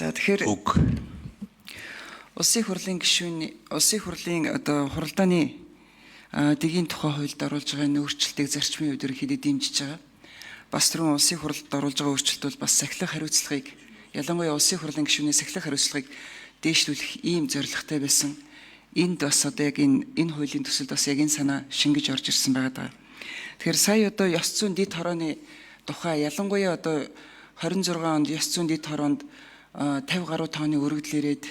За тэгэхээр үг улсын хурлын хуралдааны дэгийн тухай хуульд оруулж байгаа өөрчлөлтийг зарчмын хувьд ерөнхийдөө дэмжиж байгаа. Бас түрүүн улсын хуралд оруулж байгаа өөрчлөлт бол бас сахилах хариуцлагыг, ялангуяа улсын хурлын гишүүний сахилах хариуцлагыг дээшлүүлэх ийм зорилготой байсан. Энд бас одоо яг энэ хуулийн төсөлд бас яг энэ санаа шингэж орж ирсэн байгаа. Тэгэхээр сая одоо ёс зүйн дэд хорооны тухай ялангуяа одоо 26 онд ёс зүйн дэд хороонд 50 гаруй тонны өргөдөл ирээд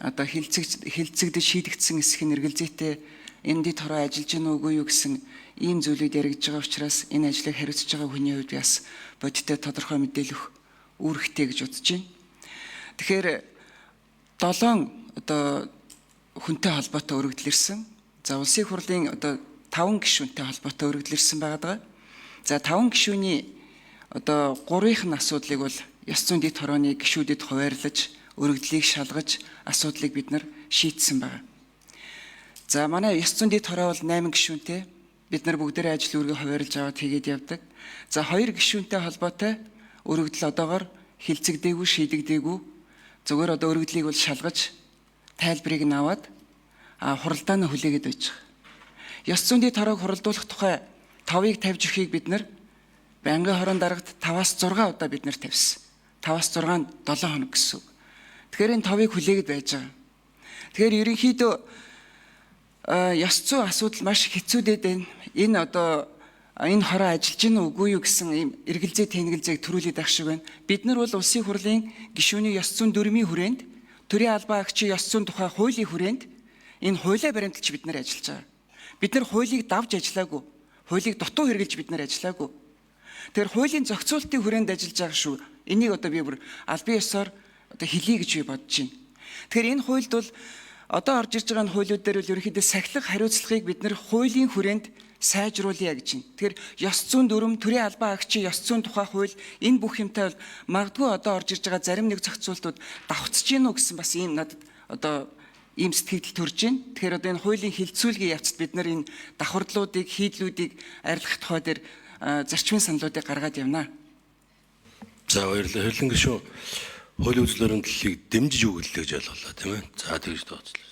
одоо хилцэгдэж шийдэгдсэн эсэх нь эргэлзээтэй энэ дэд хороо ажиллаж гэнэ үгүй юу гэсэн ийм зүйлүүд яригдж байгаа учраас энэ ажлыг хариуцж байгаа хүний хувьд бас бодиттой тодорхой мэдээлэх үүрэгтэй гэж бодож байна. Тэгэхээр 7 одоо хүнтэй холбоотой өргөдөл ирсэн. За улсын хурлын одоо 5 гишүүнтэй холбоотой өргөдөл ирсэн байгаа. За 5 гишүүний одоо 3-ийнх нь асуудлыг бол ёс зүйн дэд хорооны гишүүдэд хуваарлаж өргөдлийг шалгаж асуудлыг бид нар шийдсэн байна. За манай ёс зүйн дэд хороо бол 8 гишүүнтэй. Бид нар бүгдээрээ ажил үүргээ хуваарлаж аваад хийгээд явдаг. За 2 гишүүнтэй холбоотой өргөдөл одоогоор хилцэгдээгүй, шийдэгдээгүй. Зөвхөн одоо өргөдлийг бол шалгаж тайлбарыг нь аваад хуралдааны хүлээгээд байж байгаа. Ёс зүйн дэд хороог хуралдуулах тухай 5-ыг тавьж өгөхийг бид нар байнгын хорон дарагт 5-аас 6 удаа бид нар тавьсан. 5-аас 6-нд 7 хоног гэсэн үг. Тэгэхээр энэ 5-ыг хүлээгээд байж байгаа. Тэгэхээр ерөнхийдөө ёс зүйн асуудал маш хэцүүдэд байна. Энэ одоо энэ хороо ажиллаж гэнэ үгүй юу гэсэн ийм эргэлзээ тэнэгэлзээг төрүүлээд ах шиг байна. Бид нар бол улсын хурлын гишүүний ёс зүйн дүрмийн хүрээнд төрийн албан агчийн ёс зүйн тухай хуулийн хүрээнд энэ хуулиа баримталж бид нар ажиллаж байгаа. Бид нар хуулийг давж ажиллаагүй. Хуулийг дутуу хэрэгжилж бид нар ажиллаагүй. Тэгэхээр хуулийн зохицуултын хүрээнд ажиллаж байгаа шүү. Энийг одоо би бүр албан ёсоор одоо хэлье гэж би бодож байна. Тэгэхээр энэ хуульд бол одоо орж ирж байгаа хуулиуд дээр бол ерөнхийдөө сахилах хариуцлагыг бид нар хуулийн хүрээнд сайжруулъя гэж байна. Тэгэхээр ёс зүйн дүрм, төрийн албан агчийн ёс зүйн тухай хууль энэ бүх юмтай бол магадгүй одоо орж ирж байгаа зарим нэг зохицуултууд давхцаж гин үү гэсэн бас ийм надад одоо ийм сэтгэл төрж байна. Тэгэхээр одоо энэ хуулийн хилцүүлгийн явцад бид нар энэ давхардлуудыг, хийдлүүдийг арилгах тухай дээр зарчмын саналуудыг гаргаад явна. за баярлалаа. Хэрлэн гишүүн хуулийн үзэл баримтлалыг дэмжиж өгөлөө гэж ойлголоо тийм ээ. За тэгж тооцлоо.